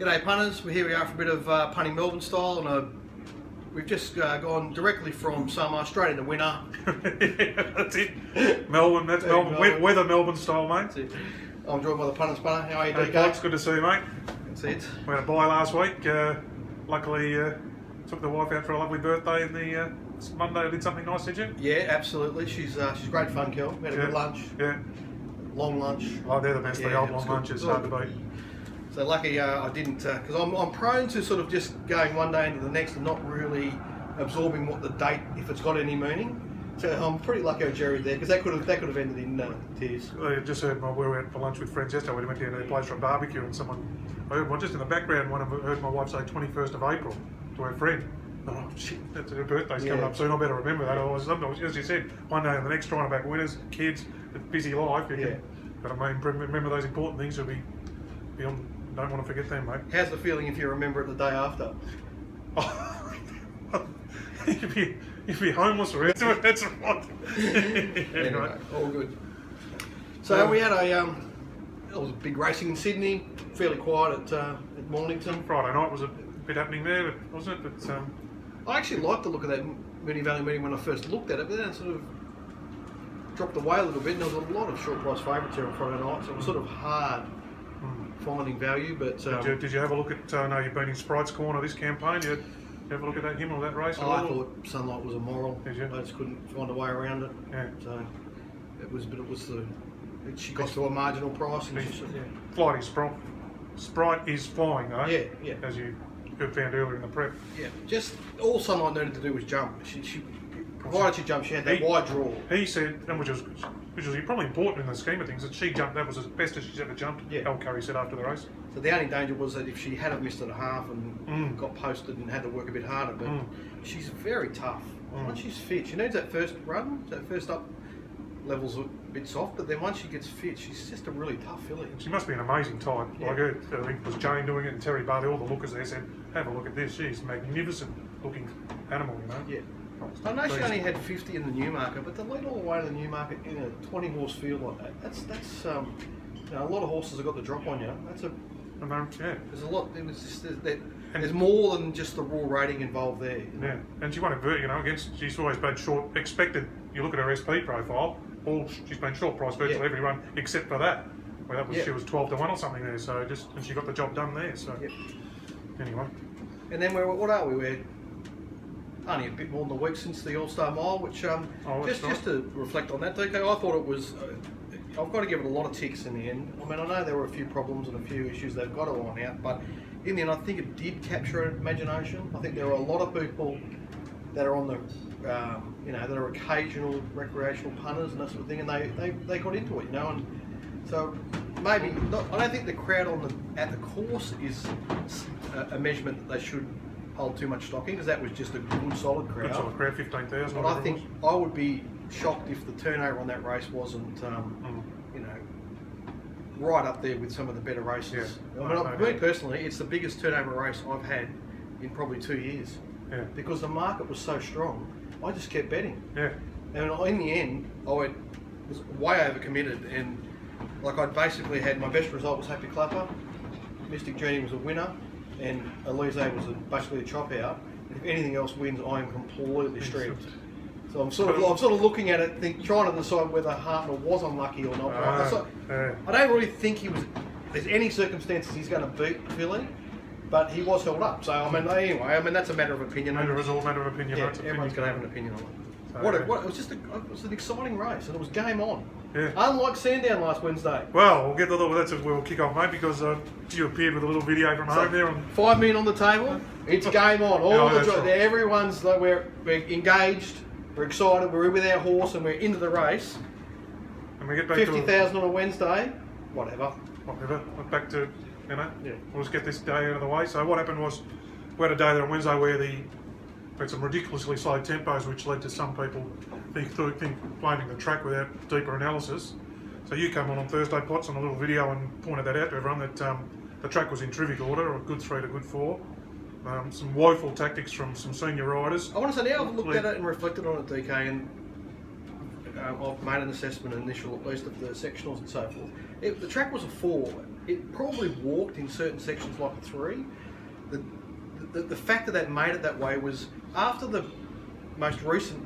G'day punters, here we are for a bit of punting Melbourne style, and we've just gone directly from summer straight into winter. That's it. Melbourne, that's Melbourne. Weather Melbourne style, mate. That's it. I'm joined by the punter's punter. How are you, Hey, DK? it's good to see you, mate. That's it. We had a bye last week. Luckily, took the wife out for a lovely birthday in the Monday. I did something nice, did you? Yeah, absolutely. She's great fun, Kel. We had a good lunch. Yeah. Long lunch. Oh, they're the best. Yeah, the old it was long good. lunches, hard to beat. So lucky I didn't, because I'm prone to sort of just going one day into the next and not really absorbing what the date, if it's got any meaning. So I'm pretty lucky I jerried there, because that could have ended in tears. I just heard we were out for lunch with friends yesterday. We went down to their place for a barbecue, and I heard just in the background, heard my wife say 21st of April to her friend. Oh shit, that's her birthday's coming up soon. I better remember that. Otherwise, as you said, one day and the next trying to back winners, kids, a busy life. But I mean, remember those important things. Will be on. Don't want to forget them, mate. How's the feeling if you remember it the day after? You'd be homeless, right? That's right. Anyway, all good. So we had it was a big racing in Sydney, fairly quiet at Mornington. Friday night was a bit happening there, wasn't it? But I actually liked the look of that Moonee Valley meeting when I first looked at it, but then it sort of dropped away a little bit, and there was a lot of short price favourites here on Friday night, so it was sort of hard finding value. But did you have a look at? I know you've been in Sprite's corner this campaign. You have a look at him or that race? I thought Sunlight was immoral. Did you? I just couldn't find a way around it. Yeah. So she got to a marginal price. And Flighty Sprite is flying though. Yeah, yeah. As you found earlier in the prep. Yeah. Just all Sunlight needed to do was jump. She provided she jumped, she had that wide draw. He said, and which was probably important in the scheme of things, that she jumped. That was as best as she's ever jumped. Yeah. Al Curry said after the race. So the only danger was that if she had have missed it a half and got posted and had to work a bit harder, but she's very tough. Once she's fit, she needs that first run, that first up level's a bit soft, but then once she gets fit, she's just a really tough filly. She must be an amazing type. Yeah. Like her, I think it was Jane doing it and Terry Barley, all the lookers there said, have a look at this, she's a magnificent looking animal, you know. Yeah. I know she only had 50 in the Newmarket, but to lead all the way to the Newmarket in a 20 horse field like that, that's you know, a lot of horses have got the drop on you. Yeah. There's a lot. It was just there's more than just the raw rating involved there. You know? Yeah, and she won she's always been short. Expected. You look at her SP profile. She's been short price virtually every run except for that. Where that was she was 12 to 1 or something there. So and she got the job done there. So anyway. And then what are we? We're only a bit more than a week since the All-Star Mile, which just to reflect on that, DK, I thought it was. I've got to give it a lot of ticks in the end. I mean, I know there were a few problems and a few issues they've got to iron out, but in the end, I think it did capture imagination. I think there are a lot of people that are on the, that are occasional recreational punters and that sort of thing, and they got into it, and so maybe I don't think the crowd at the course is a measurement that they should hold too much stock in, because that was just a good solid crowd. Good solid crowd, 15,000. But I think I would be shocked if the turnover on that race wasn't, right up there with some of the better races. Yeah. Me personally, it's the biggest turnover race I've had in probably 2 years. Yeah. Because the market was so strong, I just kept betting. Yeah. And in the end, I was way overcommitted, and I basically had my best result was Happy Clapper, Mystic Journey was a winner, and Elise was basically a chop out. If anything else wins, I am completely stripped. So I'm sort of looking at it, trying to decide whether Hartnell was unlucky or not. I don't really think there's any circumstances he's going to beat Philly, but he was held up. So anyway, that's a matter of opinion. It was all a matter of opinion. Yeah, everyone's going to have an opinion on it. So, it was an exciting race, and it was game on. Yeah. Unlike Sandown last Wednesday. Well, we'll get to that's where we'll kick off, mate, because you appeared with a little video from home there. 5 minutes on the table. It's game on. Everyone's we're engaged. We're excited. We're with our horse, and we're into the race. And we get back 50,000 on a Wednesday. Whatever. Back to we'll just get this day out of the way. So what happened was we had a day there on Wednesday where we had some ridiculously slow tempos, which led to some people blaming the track without deeper analysis. So you come on Thursday, Potts, on a little video and pointed that out to everyone that the track was in terrific order, a good 3 to good 4. Some woeful tactics from some senior riders. I want to say now I've looked at it and reflected on it, DK, and I've made an assessment initial, at least of the sectionals and so forth. The track was a 4, it probably walked in certain sections like a 3. The fact that made it that way was after the most recent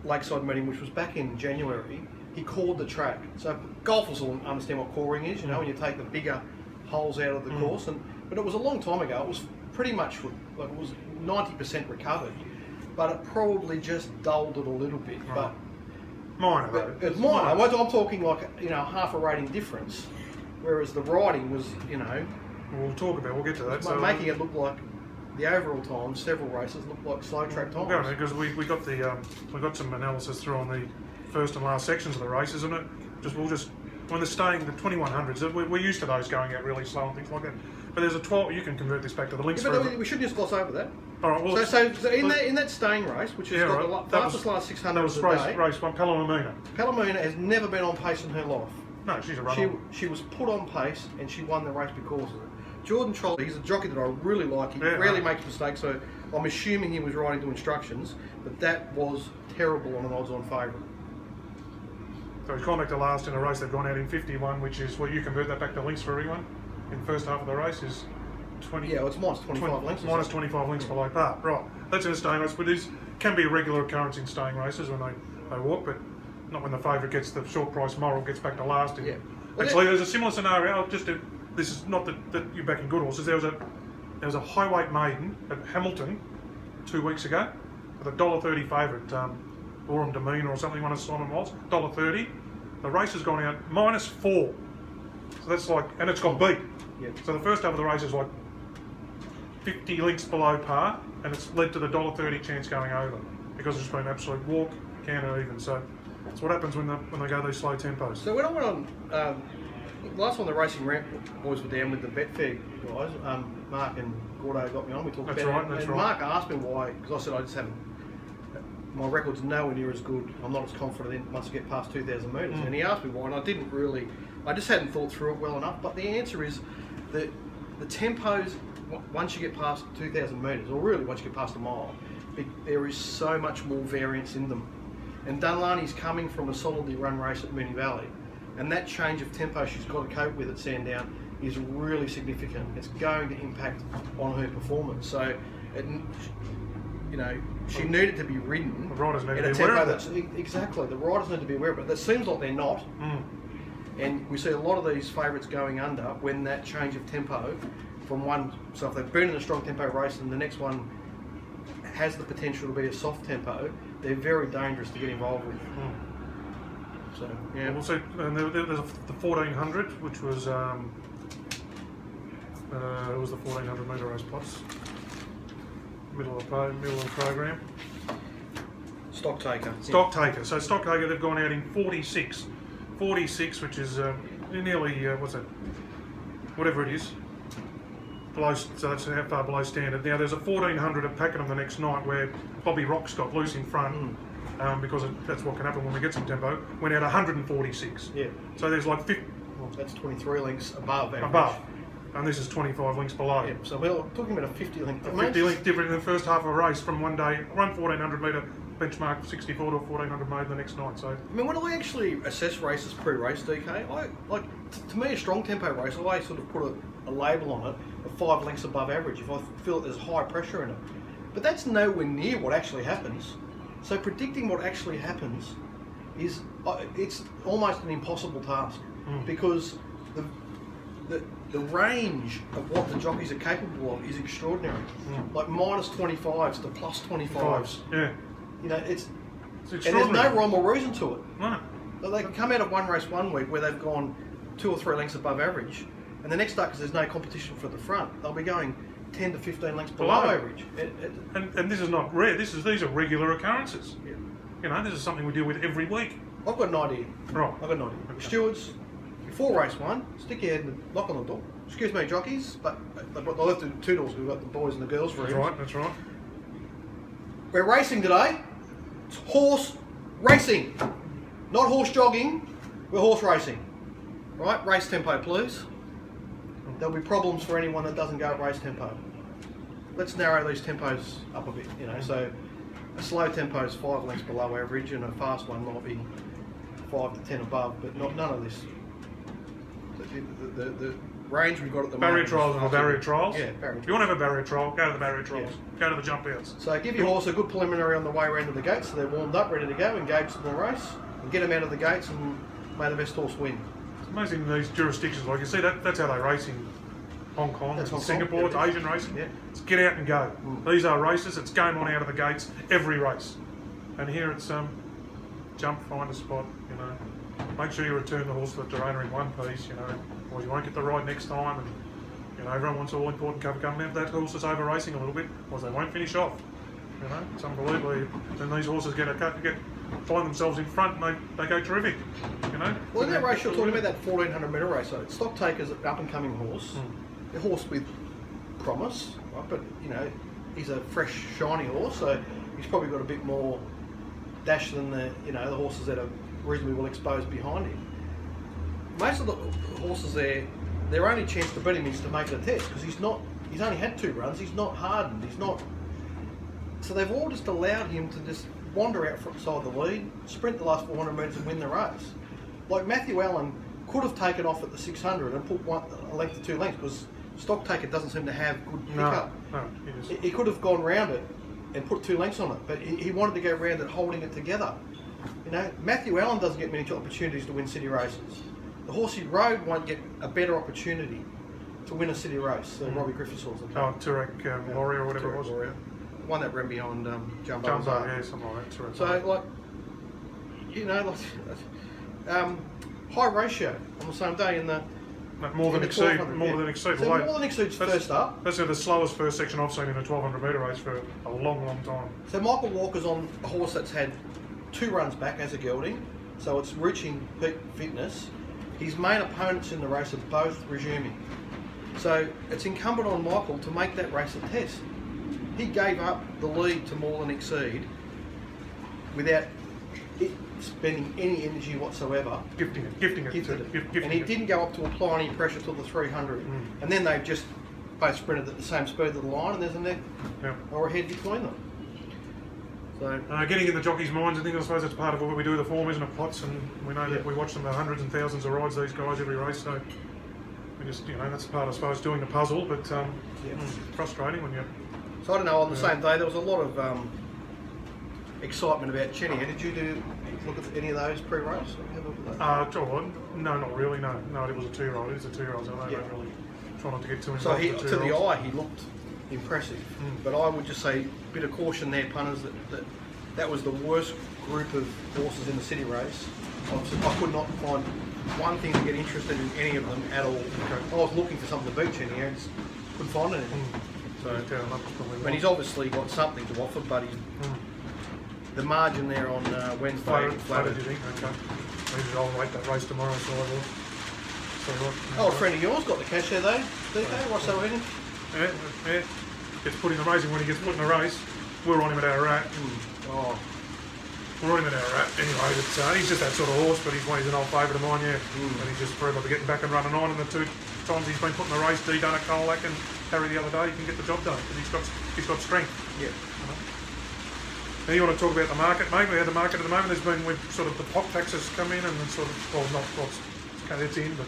Lakeside meeting, which was back in January. He cored the track. So golfers will understand what coring is, you know, when you take the bigger holes out of the course. But it was a long time ago. It was pretty much, like, it was 90% recovered, but it probably just dulled it a little bit. Right. Minor though. It's minor. I'm talking like, you know, half a rating difference, whereas the riding was, you know, we'll get to that. So making it look like the overall time, several races look like slow track times. Yeah, because we got we got some analysis through on the first and last sections of the race, isn't it? When they're staying the 2100s, we're used to those going out really slow and things like that. But there's a 12. You can convert this back to the links. Yeah, but we shouldn't just gloss over that. All right. Well, so in that staying race, which is the fastest last 600 that was of the day, race one. Palomino. Palomino has never been on pace in her life. No, she's a runner. She was put on pace and she won the race because of it. Jordan Trolley, he's a jockey that I really like. He rarely makes mistakes, so I'm assuming he was riding to instructions, but that was terrible on an odds-on favourite. So he's gone back to last in a race. They've gone out in 51, which is what you convert that back to links for everyone. In the first half of the race is 20. Yeah, it's minus 25 links. Minus 25 links below par. Right, that's in a staying race, but it can be a regular occurrence in staying races when they walk, but not when the favourite gets the short price moral gets back to last. Yeah. Actually, there's a similar scenario. This is not that you're backing good horses. There was a high weight maiden at Hamilton 2 weeks ago with a $1.30 favourite, Aurum Demeanor or something, one of Simon Walt's, $1.30. The race has gone out -4. So that's like, and it's got beat. Yeah. So the first half of the race is like 50 links below par, and it's led to the $1.30 chance going over because it's been an absolute walk, canter even. So that's what happens when they go these slow tempos. So when I went on. Last time the Racing Ramp boys were down with the Betfair guys, Mark and Gordo got me on. We talked about it. And Mark asked me why, because I said I just haven't. My record's nowhere near as good. I'm not as confident in once I get past 2,000 metres. And he asked me why, and I didn't really. I just hadn't thought through it well enough. But the answer is that the tempos, once you get past 2,000 metres, or really once you get past a mile, there is so much more variance in them. And Dunlani's coming from a solidly run race at Moonee Valley. And that change of tempo she's got to cope with at Sandown is really significant. It's going to impact on her performance. So, she needed to be ridden. The riders need in to a be tempo aware of that's exactly. The riders need to be aware of it. That seems like they're not. And we see a lot of these favourites going under when that change of tempo from one. So if they've been in a strong tempo race and the next one has the potential to be a soft tempo, they're very dangerous to get involved with. So, yeah. We'll see. And there's the 1400, which was it was the 1400 metre race plus middle of the program. Stock taker. So stock taker, they've gone out in 46, which is nearly what's that? Whatever it is. Below, so that's how far below standard. Now there's a 1400 at Pakenham the next night where Bobby Rocks got loose in front. Because that's what can happen when we get some tempo. Went out 146. Yeah. So there's like 50. Well, that's 23 links above average. Above. And this is 25 links below. Yeah. So we're talking about a 50 link difference. 50 link difference in the first half of a race from one day, run 1400 metre benchmark 64 to 1400 made the next night. So I mean, when I actually assess races pre-race, DK, to me a strong tempo race, I sort of put a label on it of 5 lengths above average if I feel that there's high pressure in it. But that's nowhere near what actually happens. So predicting what actually happens is it's almost an impossible task because the range of what the jockeys are capable of is extraordinary. Like minus 25s to plus 25s. Yeah. You know, it's extraordinary. And there's no rhyme or reason to it. No. They can come out of one race one week where they've gone 2 or 3 lengths above average, and the next start, because there's no competition for the front, they'll be going 10 to 15 lengths below average. And this is not rare. These are regular occurrences. Yeah. You know, this is something we deal with every week. I've got an idea. Right. I've got an idea. Okay. Stewards, before race one, stick your head and knock on the door. Excuse me, jockeys, but they'll have to do 2 doors. We've got the boys and the girls rooms. That's right. We're racing today. It's horse racing, not horse jogging. We're horse racing. Right? Race tempo, please. There'll be problems for anyone that doesn't go at race tempo. Let's narrow these tempos up a bit, you know. So a slow tempo is 5 lengths below average, and a fast one might be 5 to 10 above, but none of this. the range we've got at the Barrier moment. trials or barrier trials? Yeah, barrier If you want to have a barrier trial, go to the barrier trials. Yeah. Go to the jump outs. So give your horse a good preliminary on the way around to the gates, so they're warmed up, ready to go, engaged in the race, and get them out of the gates and may the best horse win. It's amazing in these jurisdictions, like you see, that's how they race in Hong Kong, That's and Hong Kong, Singapore, yeah. it's Asian racing. Yeah. It's get out and go. These are races, it's game on out of the gates, every race. And here it's jump, find a spot, you know. Make sure you return the horse to the trainer in one piece, you know, or you won't get the ride next time. And you know, everyone wants all important cover coming out. That horse is over racing a little bit, or they won't finish off. You know, it's unbelievable. Then these horses find themselves in front and they go terrific. You know. Well, in that race you're talking about, that 1400 metre race, so Stock Taker's an up and coming horse, a horse with promise, right? But you know, he's a fresh, shiny horse, so he's probably got a bit more dash than the horses that are reasonably well exposed behind him. Most of the horses there, their only chance to beat him is to make it a test, because he's only had 2 runs, he's not hardened, so they've all just allowed him to just wander out from side the lead, sprint the last 400 metres and win the race. Like Matthew Allen could have taken off at the 600 and put a length to 2 lengths, because Stock Taker doesn't seem to have good pickup. No, He could have gone round it and put 2 lengths on it, but he wanted to go round it holding it together. You know, Matthew Allen doesn't get many opportunities to win city races. The horse he rode won't get a better opportunity to win a city race than Robbie Griffith's horse. Oh, Turek Warrior or whatever it was. Warrior. One that ran behind Jumbo. Jumbo, yeah, something like that. Turek. So, like, you know, high ratio on the same day in the. More than exceed. So more than exceeds first up. That's the slowest first section I've seen in a 1200 metre race for a long, long time. So Michael Walker's on a horse that's had 2 runs back as a gelding, so it's reaching peak fitness. His main opponents in the race are both resuming. So it's incumbent on Michael to make that race a test. He gave up the lead to more than exceed without spending any energy whatsoever. Gifting it. And he didn't go up to apply any pressure till the 300. And then they've just both sprinted at the same speed of the line, and there's a neck or a head between them. So getting in the jockeys' minds, I suppose that's part of what we do the form, isn't it, Potts? And we know that we watch them hundreds and thousands of rides, these guys, every race. So we just, that's part, I suppose, doing the puzzle. But frustrating when you. So I don't know. On the same day, there was a lot of excitement about Chenier. Did you look at any of those pre-race? No, not really. No, it was a 2-year-old. It is a 2-year-old, so I don't really try not to get too involved. So to the eye, he looked impressive. But I would just say, a bit of caution there, punters, that was the worst group of horses in the city race. I could not find one thing to get interested in any of them at all. I was looking for something to beat Chenier and just couldn't find anything. So, and he's obviously got something to offer, but the margin there on Wednesday flattered. You think? Okay. Maybe I'll wait that race tomorrow, so I will. Oh, a friend of yours got the cash there though, DK, what's that winning? Yeah. Gets put in the racing when he gets put in the race. We're on him at Ararat. We're on him at Ararat. Anyway, he's just that sort of horse, but he's an old favourite of mine, yeah. And he's just proved by getting back and running on, and the 2 times he's been put in the race, done at Colac and Harry the other day, he can get the job done because he's got strength. Yeah. Now you want to talk about the market, mate? We had the market at the moment. There's been sort of the pop taxes come in, and it's in, but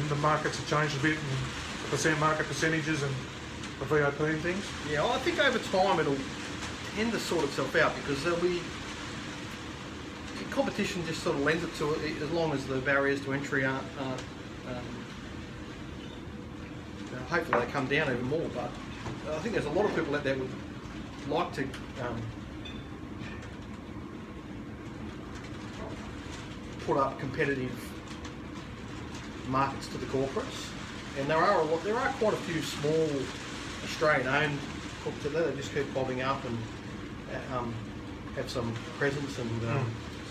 the markets have changed a bit, and the market percentages and the VOP and things. Yeah, I think over time it'll tend to sort itself out, because there'll be competition just sort of lends it to it, as long as the barriers to entry aren't hopefully they come down even more. But I think there's a lot of people out there would like to put up competitive markets to the corporates, and there are quite a few small Australian-owned corporates there that just keep bobbing up and have some presence and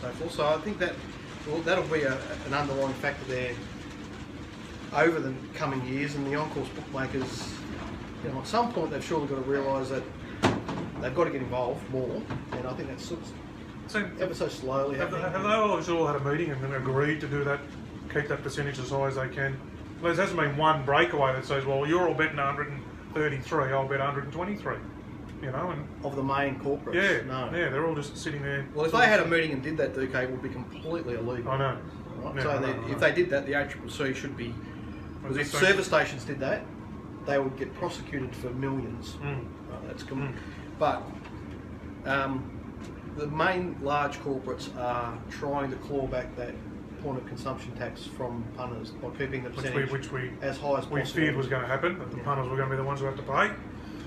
so forth. So I think that'll be an underlying factor there over the coming years, and the on-course bookmakers, at some point they've surely got to realise that they've got to get involved more, and I think that's sort of ever so slowly happening. Have they all had a meeting and then agreed to do that, keep that percentage as high as they can? There hasn't been one breakaway that says, well, you're all betting 133, I'll bet 123. And of the main corporates. Yeah, they're all just sitting there. Well, if they had a meeting and did that, DK, it would be completely illegal. I know. right? No, So no. if they did that, the ACCC should be, because if So- service stations did that, they would get prosecuted for millions. Mm. Right, but the main large corporates are trying to claw back that point of consumption tax from punters by keeping the percentage which we as high as possible. we feared was going to happen, that the punters were going to be the ones who have to pay.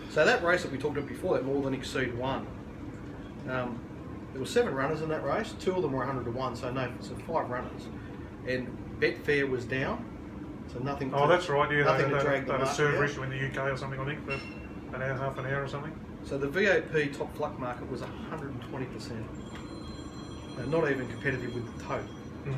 So that race that we talked about before, that More Than Exceed won, there were 7 runners in that race. 2 of them were 100 to 1, so 5 runners. And Betfair was down, so nothing. Oh, that's right. Yeah, nothing they to drag them had a up. server Yeah. issue in the UK or something, I think, for an hour, half an hour or something. So the VAP top fluck market was 120%. Not even competitive with the tote. It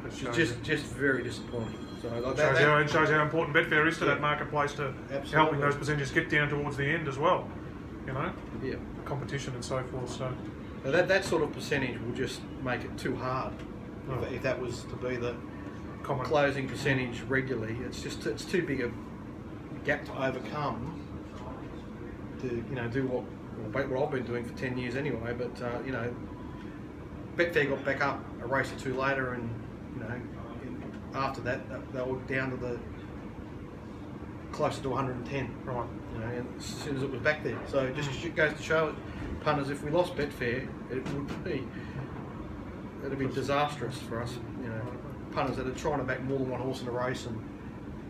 Which shows, is just very disappointing. So like it shows how important Betfair is to that marketplace, to Absolutely. helping those percentages get down towards the end as well. You know, yeah. competition and so forth. So Now that sort of percentage will just make it too hard. Oh. If that was to be the common. closing percentage regularly, it's too big a gap to overcome. To do what I've been doing for 10 years anyway. But Betfair got back up a race or two later, and after that they were down to the closer to 110. Right. And as soon as it was back there, so it just goes to show punters, if we lost Betfair, it'd be disastrous for us. Punters that are trying to back more than one horse in a race and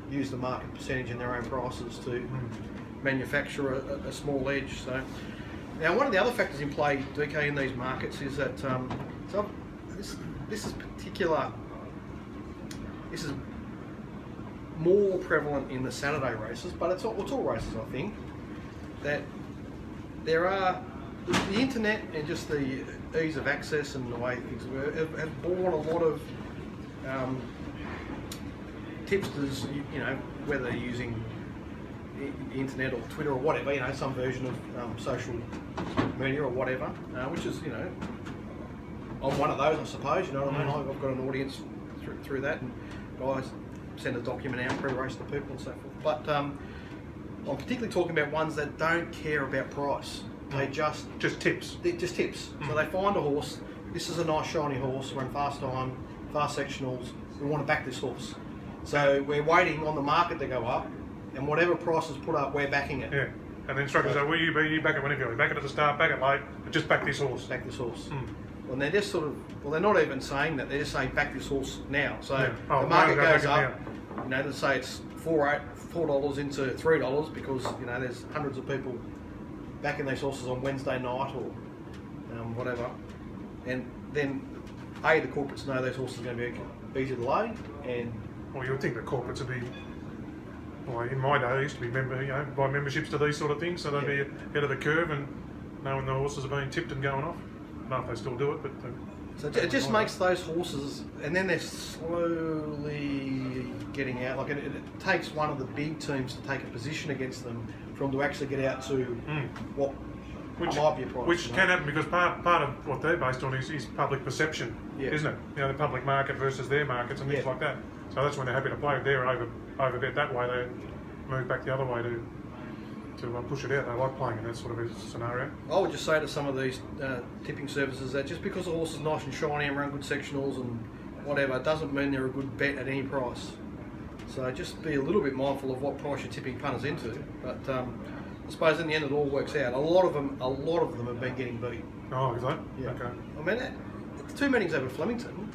use the market percentage in their own prices to manufacture a small edge. So now, one of the other factors in play, DK, in these markets is that this is more prevalent in the Saturday races, but it's all races, I think, that there are the internet and just the ease of access and the way things work have borne a lot of tipsters, whether they're using the internet or Twitter or whatever, some version of social media or whatever, which is, I'm one of those, I suppose, you know what I mean? I've got an audience through that, and guys send a document out pre-race to people and so forth. But I'm particularly talking about ones that don't care about price. They just tips. Just tips. So they find a horse. This is a nice shiny horse. Run fast time, fast sectionals. We want to back this horse. So we're waiting on the market to go up, and whatever price is put up, we're backing it. Yeah. And the instructors say, well, you back it whenever you back it at the start, back it late, but just back this horse. Back this horse. Well, they're just they're not even saying that. They're just saying back this horse now. So the market goes up. Let's say it's $4 into $3 because there's hundreds of people backing these horses on Wednesday night or whatever, and then the corporates know those horses are going to be easy to lay, and well, you would think the corporates would be. Well, in my day, I used to be buy memberships to these sort of things, so they'd be ahead of the curve and knowing the horses are being tipped and going off. I don't know if they still do it, but so it just makes those horses, and then they're slowly getting out. Like it takes one of the big teams to take a position against them for them to actually get out to what might be a price. Which can happen because part of what they're based on is public perception, isn't it? The public market versus their markets and things like that. So that's when they're happy to play. If they're overbet that way, they move back the other way to push it out. They like playing in that sort of a scenario. I would just say to some of these tipping services that just because a horse is nice and shiny and run good sectionals and whatever, doesn't mean they're a good bet at any price. So just be a little bit mindful of what price you're tipping punters into. But I suppose in the end it all works out. A lot of them have been getting beat. Oh, is that? Yeah. Okay. I mean, the 2 meetings over Flemington,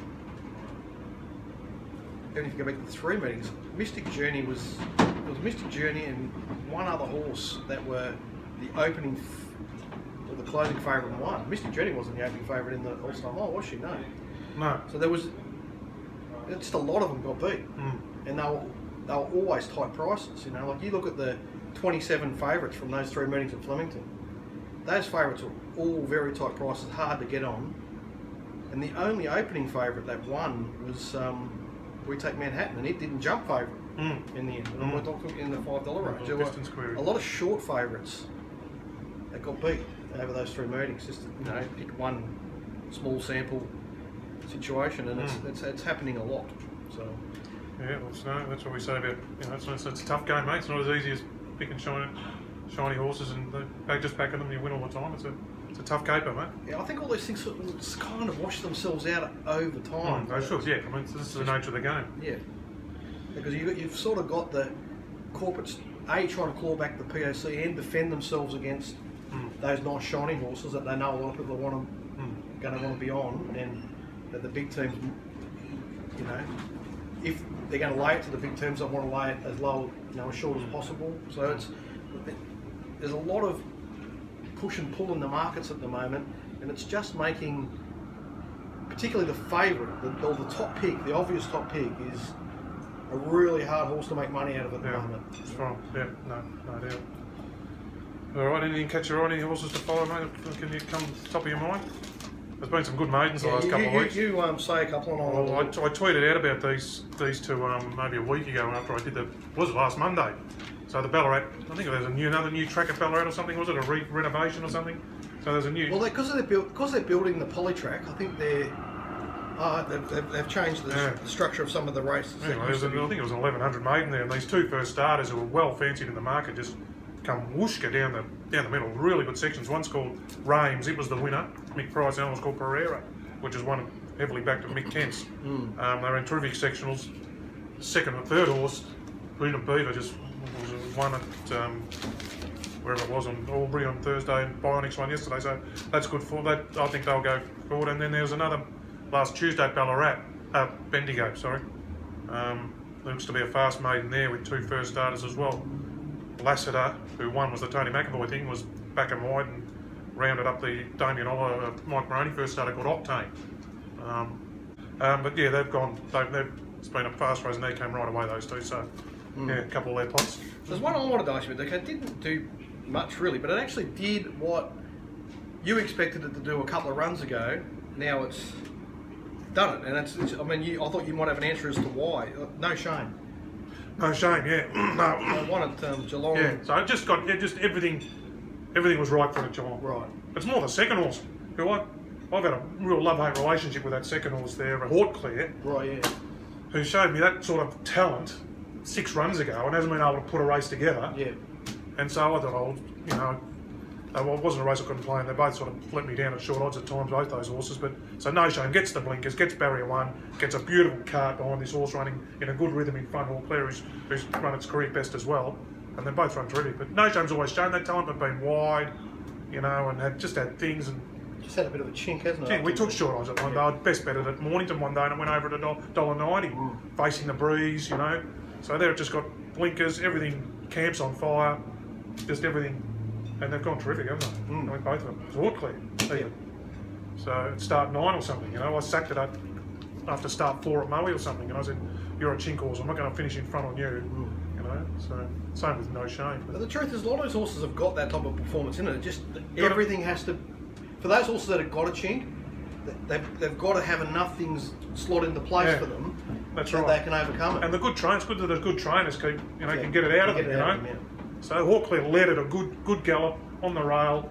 even if you go back to the 3 meetings, Mystic Journey was Mystic Journey and one other horse that were the opening or the closing favourite and won. Mystic Journey wasn't the opening favourite in the All-Star Mile, was she? No. No. So there was just a lot of them got beat, and they were always tight prices. Like you look at the 27 favourites from those 3 meetings at Flemington. Those favourites were all very tight prices, hard to get on, and the only opening favourite that won was We Take Manhattan, and it didn't jump favourite in the end. And we're talking in the $5 range. There were a lot of short favourites that got beat over those 3 meetings. Just pick one small sample situation, and it's happening a lot. So yeah, that's what we say about it's a tough game, mate. It's not as easy as picking shiny horses and just backing them. You win all the time. It's It's a tough caper, mate. Yeah, I think all these things sort of just kind of wash themselves out over time. They should, yeah. I mean, this is the nature of the game. Yeah, because you've sort of got the corporates trying to claw back the POC and defend themselves against those nice shiny horses that they know a lot of people are going to want to be on, and that the big teams, you know, if they're going to lay it to the big teams, they want to lay it as low, as short as possible. So there's a lot of push and pull in the markets at the moment, and it's just making, particularly the favourite, or the top pick, the obvious top pick, is a really hard horse to make money out of at the moment. Strong, yeah, no doubt. All right, anything catch your eye? Any horses to follow, mate? Can you come top of your mind? There's been some good maidens the last couple of weeks. You say a couple and I'll... Well, I tweeted out about these two maybe a week ago after I did was it last Monday? So the Ballarat, I think there's another new track at Ballarat or something. Was it a renovation or something? So there's a new... Well, because they're building the poly track, I think they've changed the structure of some of the races. Anyway, I think it was 1,100 maiden there, and these two first starters who were well fancied in the market just come whooshka down the middle. Really good sections. One's called Rames, it was the winner. Mick Price, the other one's called Pereira, which is one heavily backed to Mick Kent's. They were in terrific sectionals. Second and third horse, Freedom Beaver, just was one at wherever it was on Albury on Thursday, and Bionics won yesterday. So that's good for that. I think they'll go forward. And then there's another last Tuesday at Ballarat, Bendigo. Sorry, looks to be a fast maiden there with two first starters as well. Lassiter, who won was the Tony McAvoy thing, was back and wide and rounded up the Damien Oliver, Mike Moroney first starter called Octane. But yeah, it's been a fast race and they came right away, those two. So yeah, a couple of their pots. There's one I wanted to ask you about. It didn't do much really, but it actually did what you expected it to do a couple of runs ago. Now it's done it, and I thought you might have an answer as to why. No shame. No shame, yeah. No. I wanted Geelong. Yeah, so it just got everything was right for it, Geelong. Right. It's more the second horse, who I've had a real love-hate relationship with that second horse there, Hortclair. Right, yeah. Who showed me that sort of talent 6 runs ago and hasn't been able to put a race together. Yeah. And so I thought, it wasn't a race I couldn't play, and they both sort of let me down at short odds at times, both those horses. But so No Shame gets the blinkers, gets barrier 1, gets a beautiful cart behind this horse running in a good rhythm in front. Hortclair, who's run its career best as well, and they both run terrific. But No Shame's always shown that talent, but been wide, and had things and. Just had a bit of a chink, hasn't it? We took short odds at one day. I best betted at Mornington one day and it went over at $1.90, facing the breeze, So there it just got blinkers, everything, camps on fire, just everything. And they've gone terrific, haven't they? I mean, both of them. It's Hortclair. Yeah. So at start 9 or something, I sacked it up after start 4 at Moe or something, and I said, "You're a chink horse. I'm not going to finish in front on you." So same with No Shame. But the truth is, a lot of those horses have got that type of performance in it. It just everything has to. For those horses that have got a chink, they've got to have enough things slot into place for them. That's that right. they can overcome it. And the good trainers, good that the good trainers keep, can get it out of them, So Hortclair led it a good gallop on the rail.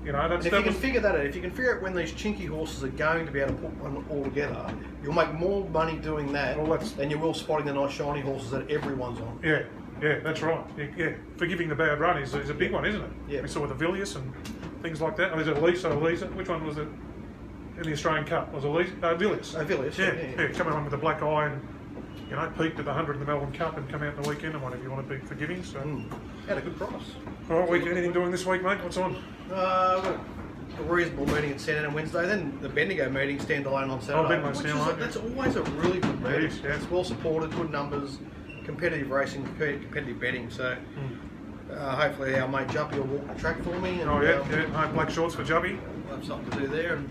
That's. And if you can figure that out, if you can figure out when these chinky horses are going to be able to put one all together, you'll make more money doing that than you will spotting the nice shiny horses that everyone's on. Yeah, that's right. Yeah, forgiving the bad run is a big one, isn't it? Yeah. We saw with the Villiers and things like that. There's Elisa. Which one was it in the Australian Cup? Was it Villiers? Villiers. Yeah, coming on with a black eye and peaked at the 100 in the Melbourne Cup and come out in the weekend and one if you want to be forgiving. So at a good price. All right, anything doing this week, mate? What's on? We've got a reasonable meeting at Saturday and Wednesday. Then the Bendigo meeting standalone on Saturday. That's always a really good meeting. It's well supported, good numbers, competitive racing, competitive betting. So hopefully our mate Juppy will walk the track for me. And, black shorts for Juppy. We'll have something to do there, and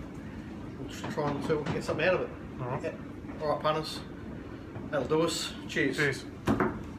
we'll try and see if we can get something out of it. All right. All right, punters. That'll do us. Cheers. Cheers.